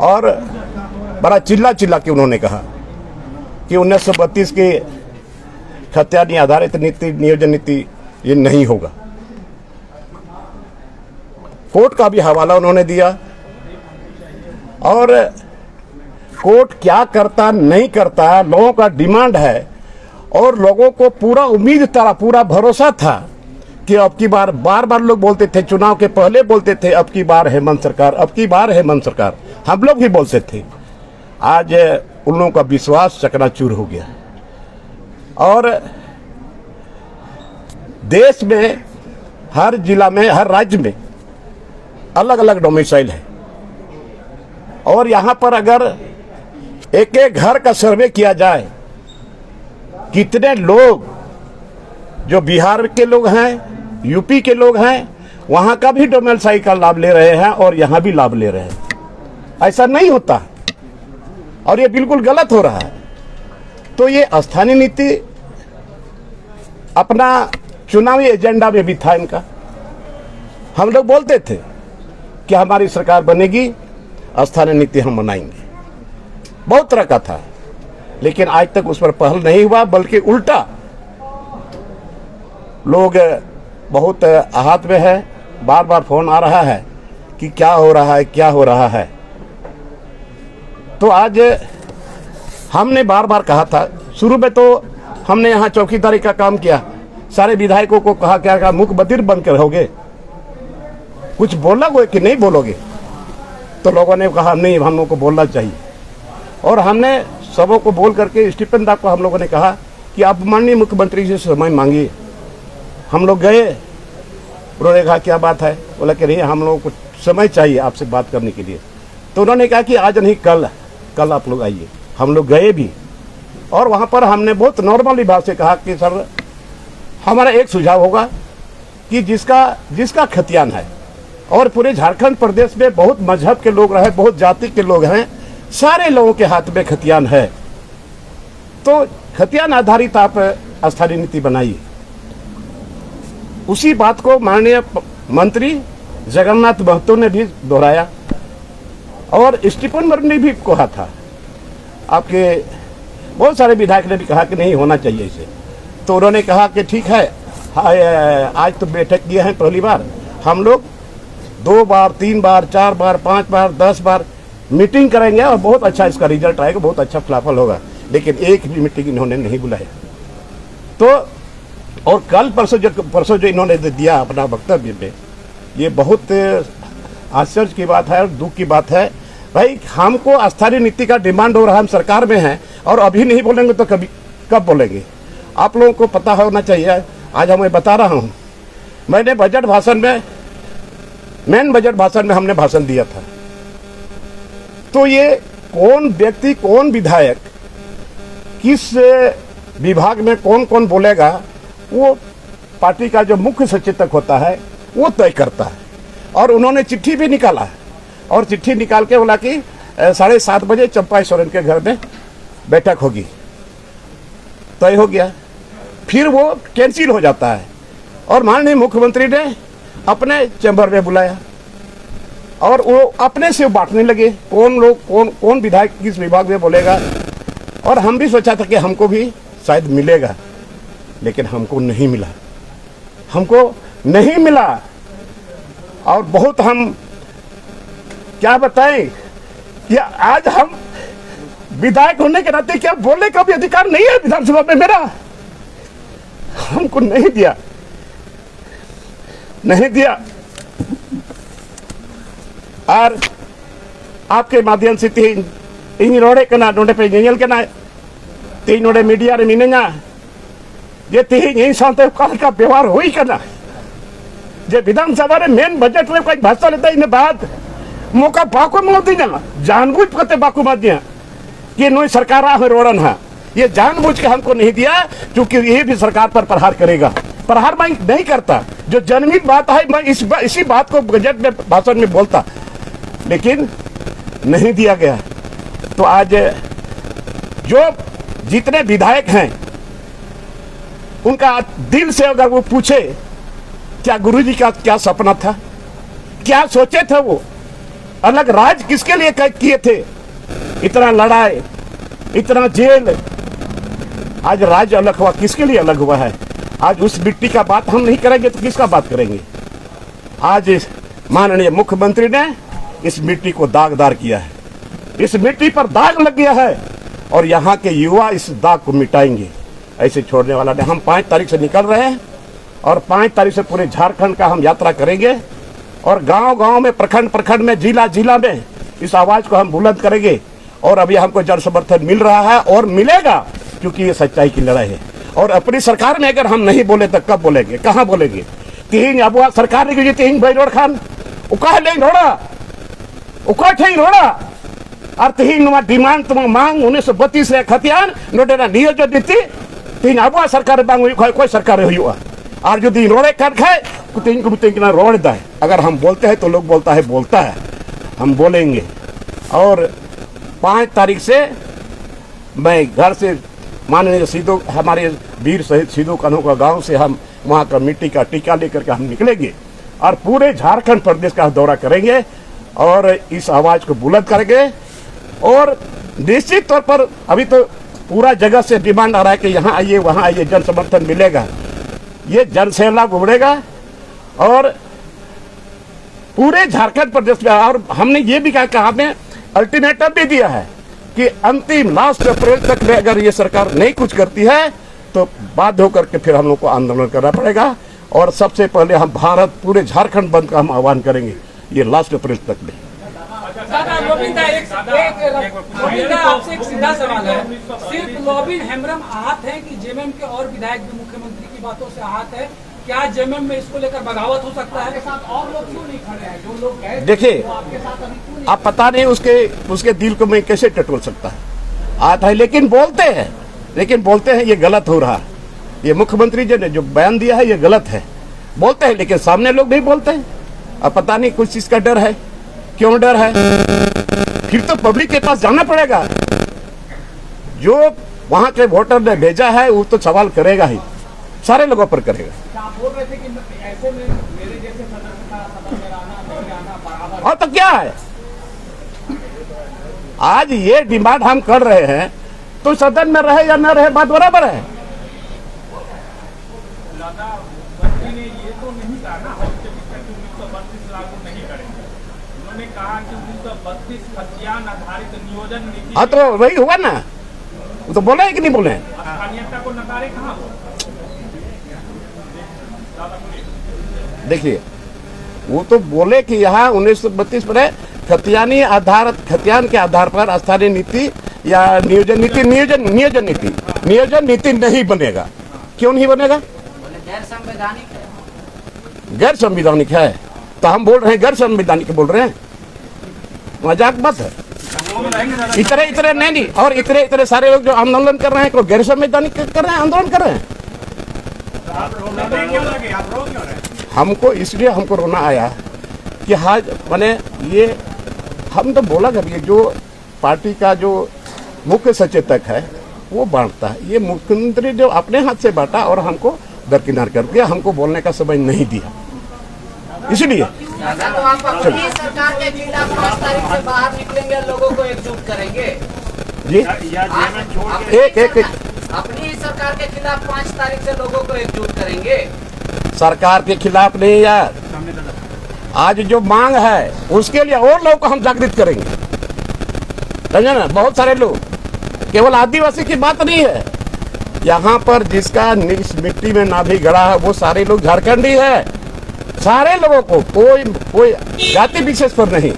और बड़ा चिल्ला चिल्ला के उन्होंने कहा कि 1932 की खतियानी आधारित नीति, नियोजन नीति ये नहीं होगा। कोर्ट का भी हवाला उन्होंने दिया और कोर्ट क्या करता नहीं करता, लोगों का डिमांड है और लोगों को पूरा उम्मीद था, पूरा भरोसा था कि अब की बार, बार बार लोग बोलते थे, चुनाव के पहले बोलते थे अब की बार हेमंत सरकार, अब की बार हेमंत सरकार, हम लोग भी बोलते थे। आज उन लोगों का विश्वास चकनाचूर हो गया और देश में हर जिला में, हर राज्य में अलग अलग डोमिसाइल है और यहाँ पर अगर एक एक घर का सर्वे किया जाए, कितने लोग जो बिहार के लोग हैं, यूपी के लोग हैं, वहाँ का भी डोमिसाइल का लाभ ले रहे हैं और यहाँ भी लाभ ले रहे हैं। ऐसा नहीं होता और ये बिल्कुल गलत हो रहा है। तो ये स्थानीय नीति अपना चुनावी एजेंडा में भी था इनका। हम लोग बोलते थे कि हमारी सरकार बनेगी, स्थानीय नीति हम बनाएंगे, बहुत तरह का था, लेकिन आज तक उस पर पहल नहीं हुआ, बल्कि उल्टा लोग बहुत आहत में है। बार बार फोन आ रहा है कि क्या हो रहा है, क्या हो रहा है। तो आज हमने बार बार कहा था, शुरू में तो हमने यहाँ चौकीदारी का काम किया, सारे विधायकों को कहा क्या मुख बधिर बनकर रहोगे, कुछ बोलोगे कि नहीं बोलोगे। तो लोगों ने कहा नहीं, हम लोगों को बोलना चाहिए और हमने सबों को बोल करके स्टीफन दा को हम लोगों ने कहा कि आप माननीय मुख्यमंत्री से समय मांगिए। हम लोग गए, उन्होंने कहा क्या बात है, बोला कि नहीं हम लोगों को समय चाहिए आपसे बात करने के लिए। तो उन्होंने कहा कि आज नहीं, कल आप लोग आइए। हम लोग गए भी और वहाँ पर हमने बहुत नॉर्मली बात से कहा कि सर हमारा एक सुझाव होगा कि जिसका खतियान है और पूरे झारखंड प्रदेश में बहुत मजहब के लोग रहे, बहुत जाति के लोग हैं, सारे लोगों के हाथ में खतियान है, तो खतियान आधारित आप स्थानीय नीति बनाइए। उसी बात को माननीय मंत्री जगन्नाथ महतो ने भी दोहराया और स्टीफन मर्म ने भी कहा था, आपके बहुत सारे विधायक ने भी कहा कि नहीं होना चाहिए इसे। तो उन्होंने कहा कि ठीक है, आज तो बैठक किए हैं पहली बार, हम लोग 2 बार 3 बार 4 बार 5 बार 10 बार मीटिंग करेंगे और बहुत अच्छा इसका रिजल्ट आएगा, बहुत अच्छा फलाफल होगा। लेकिन एक भी मीटिंग इन्होंने नहीं बुलाया। तो और कल परसों जो इन्होंने दिया अपना वक्तव्य में, ये बहुत आश्चर्य की बात है और दुख की बात है। भाई हमको स्थानीय नीति का डिमांड हो रहा है, हम सरकार में हैं और अभी नहीं बोलेंगे तो कब बोलेंगे। आप लोगों को पता होना चाहिए। आज मैं बता रहा हूँ, मैंने मेन बजट भाषण में हमने भाषण दिया था। तो ये कौन व्यक्ति, कौन विधायक, किस विभाग में कौन कौन बोलेगा, वो पार्टी का जो मुख्य सचेतक होता है वो तय करता है। और उन्होंने चिट्ठी भी निकाला और चिट्ठी निकाल के बोला कि 7:30 बजे चंपा सोरेन के घर में बैठक होगी। तय हो गया, फिर वो कैंसिल हो जाता है और माननीय मुख्यमंत्री ने अपने चैम्बर में बुलाया और वो अपने से बांटने लगे कौन विधायक किस विभाग में बोलेगा। और हम भी सोचा था कि हमको भी शायद मिलेगा, लेकिन हमको नहीं मिला। और बहुत हम क्या बताएं कि आज हम विधायक होने के नाते क्या बोलने का भी अधिकार नहीं है विधानसभा में मेरा। हमको नहीं दिया। और आपके माध्यम से इन रोडे के ना नोडे पे ñeñal के ना तीन नोडे मीडिया रे मिनेना ये तीन यही साथ का व्यवहार हुई करना जे विधानसभा रे मेन बजट रे कोई भाषण लेता इन बात मौका बाको मोदी ना जानबूझ करते बाको मत दिया कि नई सरकार आ रोड़न है, ये जानबूझ के हमको नहीं दिया क्योंकि ये भी सरकार पर प्रहार करेगा। प्रहार मैं नहीं करता, जो जनहित बात है मैं इसी बात को बजट में भाषण में बोलता, लेकिन नहीं दिया गया। तो आज जो जितने विधायक हैं उनका दिल से अगर वो पूछे क्या गुरुजी का क्या सपना था, क्या सोचे थे वो, अलग राज्य किसके लिए किए थे? इतना लड़ाई, इतना जेल, आज राज्य अलग हुआ, किसके लिए अलग हुआ है? आज उस मिट्टी का बात हम नहीं करेंगे तो किसका बात करेंगे? आज माननीय मुख्यमंत्री ने इस मिट्टी को दागदार किया है, इस मिट्टी पर दाग लग गया है और यहाँ के युवा इस दाग को मिटाएंगे, ऐसे छोड़ने वाला नहीं। हम 5 तारीख से निकल रहे हैं और 5 तारीख से पूरे झारखंड का हम यात्रा करेंगे और गांव-गांव में, प्रखंड में, जिला में इस आवाज को हम बुलंद करेंगे। और अभी हमको जन समर्थन मिल रहा है और मिलेगा, क्योंकि ये सच्चाई की लड़ाई है। और अपनी सरकार में अगर हम नहीं बोले तो कब बोलेंगे, कहाँ बोलेंगे? तीन अब सरकार ने तीन भाई रोड खान उका नहीं रोड़ा, उका ठही रोड़ा और तीन डिमांड तुम मांग 1932 रे खतियान नोडेना नियोजन नीति तीन अब सरकार बांग कोई सरकार हुआ और जो दिन रोड़े काट खाए तीन को तीन रोड़ दा है। अगर हम बोलते हैं तो लोग बोलता है, हम बोलेंगे। और 5 तारीख से मैं घर से माननीय सिद्धू, हमारे वीर शहीद सिद्धू कान्हू का गांव से हम वहां का मिट्टी का टीका लेकर के हम निकलेंगे और पूरे झारखंड प्रदेश का दौरा करेंगे और इस आवाज को बुलंद करेंगे। और निश्चित तौर पर अभी तो पूरा जगह से डिमांड आ रहा है कि यहाँ आइए, वहाँ आइए, जन समर्थन मिलेगा, ये जन सैलाब उमड़ेगा और पूरे झारखंड प्रदेश में। और हमने ये भी कहा कि हमें अल्टीमेटम भी दिया है कि अंतिम लास्ट अप्रैल तक में अगर ये सरकार नहीं कुछ करती है तो बाध्य होकर के फिर हम लोग को आंदोलन करना पड़ेगा। और सबसे पहले हम भारत पूरे झारखंड बंद का हम आह्वान करेंगे, ये लास्ट अप्रैल तक में। आपसे एक सीधा सवाल है, सिर्फ लॉबिन हेम्ब्रम आहत है कि जेएमएम के और विधायक भी मुख्यमंत्री की बातों से आहत है? क्या जेएमएम में इसको लेकर बगावत हो सकता है? साथ और लोग क्यों नहीं खड़े हैं? जो लोग गए देखिए, आप पता नहीं उसके दिल को मैं कैसे टटोल सकता है, आता है लेकिन बोलते हैं ये गलत हो रहा है। ये मुख्यमंत्री जी ने जो बयान दिया है ये गलत है, बोलते हैं लेकिन सामने लोग नहीं बोलते हैं। अब पता नहीं कुछ चीज का डर है, क्यों डर है? फिर तो पब्लिक के पास जाना पड़ेगा, जो वहां के वोटर ने भेजा है वो तो सवाल करेगा ही, सारे लोगों पर करेगा। आप बोल रहे थे कि ऐसे में मेरे जैसे सदन में आना बराबर, और तो क्या है, आज ये डिमांड हम कर रहे हैं तो सदन में रहे या न रहे बात बराबर है। ने ये तो नहीं कहा ना 1932 लागू नहीं करेंगे, उन्होंने कहा कि 1932 खतियान आधारित नियोजन नीति। हाँ तो वही हुआ ना, वो तो बोले कि नहीं बोले? स्थानीयता को नकारे कहाँ हो? देखिए, वो तो बोले कि यहाँ 1932 पर खतियान के आधार पर स्थानीय नीति या नियोजन नीति नहीं बनेगा। क्यों नहीं बनेगा? गैर संवैधानिक है। तो हम बोल रहे हैं गैर संवैधानिक बोल रहे हैं, मजाक मत है। इतने नहीं, और इतने सारे लोग जो आंदोलन कर रहे हैं गैर संवैधानिक कर रहे हैं, आंदोलन कर रहे हैं। हमको इसलिए हमको रोना आया कि हाँ मैंने ये हम तो बोला जब ये जो पार्टी का जो मुख्य सचेतक है वो बांटता है, ये मुख्यमंत्री जो अपने हाथ से बांटा और हमको दरकिनार कर दिया, हमको बोलने का समय नहीं दिया। इसलिए तो आप अपनी सरकार के खिलाफ 5 तारीख से बाहर निकलेंगे, लोगों को एकजुट करेंगे जी। एक अपनी सरकार के खिलाफ 5 तारीख से लोगों को एकजुट करेंगे। सरकार के खिलाफ नहीं यार, आज जो मांग है उसके लिए और लोगों को हम जागृत करेंगे, समझे ना? बहुत सारे लोग, केवल आदिवासी की बात नहीं है, यहाँ पर जिसका इस मिट्टी में नाभि गड़ा है वो सारे लोग झारखंडी है, सारे लोगों को, कोई जाति विशेष पर नहीं।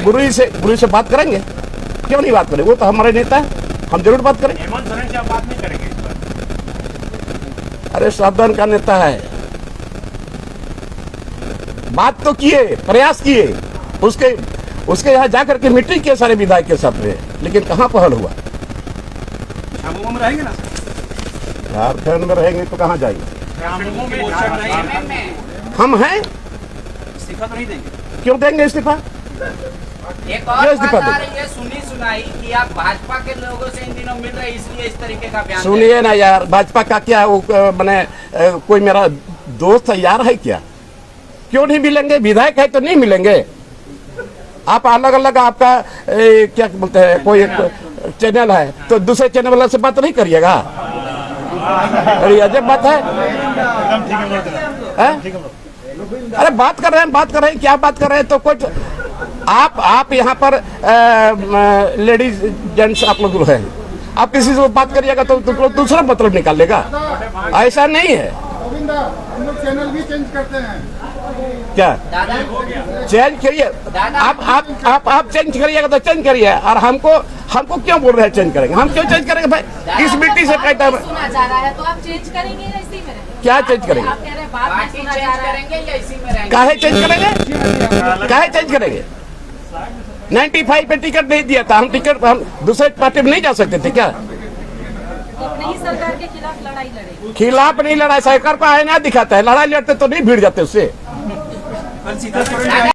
गुरु जी से बात करेंगे, क्यों नहीं बात करेंगे? वो तो हमारे नेता है, हम जरूर बात करेंगे। हेमंत सोरेन से आप बात नहीं करेंगे? अरे सदन का नेता है, बात तो किए, प्रयास किए, उसके यहाँ जाकर के मिट्टी के सारे विधायक के साथ रहे, लेकिन कहाँ पहल हुआ? झाबुआ में रहेंगे ना? झारखंड में रहेंगे तो कहाँ जाएंगे? हम हैं, इस्तीफा तो नहीं देंगे? क्यों देंगे इस्तीफा? एक और बात आ रही है, सुनाई कि आप भाजपा के लोगों से इन दिनों मिल रहे, इसलिए इस तरीके का बयान। सुनिए ना यार, भाजपा का क्या वो मैंने कोई मेरा दोस्त है यार है क्या? क्यों नहीं मिलेंगे? विधायक है तो नहीं मिलेंगे। आप अलग अलग आपका क्या बोलते हैं, कोई चैनल है तो दूसरे चैनल वाला से बात नहीं करिएगा? अरे अजब बात है। अरे बात कर रहे हैं, क्या बात कर रहे हैं? तो कुछ आप यहाँ पर लेडीज जेंट्स आप लोग हैं, आप किसी से बात करिएगा तो दूसरा मतलब निकाल लेगा। ऐसा नहीं है। हम लोग चैनल भी चेंज करते हैं। क्या चेंज करिए? आप चेंज करिएगा तो चेंज करिए। और हमको क्यों बोल रहे हैं चेंज करेंगे? हम क्यों चेंज करेंगे भाई? किस मिट्टी से पैदा है? सुना जा रहा है तो आप चेंज करेंगे या इसी में? क्या चेंज करेंगे? आप कह रहे हैं बात में सुना जा रहा है। करेंगे या इसी में रहेंगे? काहे चेंज करेंगे? काहे चेंज करेंगे? 95 पे टिकट नहीं दिया था, हम दूसरे पार्टी में नहीं जा सकते थे क्या? तो अपनी ही सरकार के खिलाफ लड़ाई लड़ेंगे। खिलाफ नहीं लड़ाई, सरकार को आईना दिखाता है। लड़ाई लड़ते तो नहीं भिड़ जाते उससे।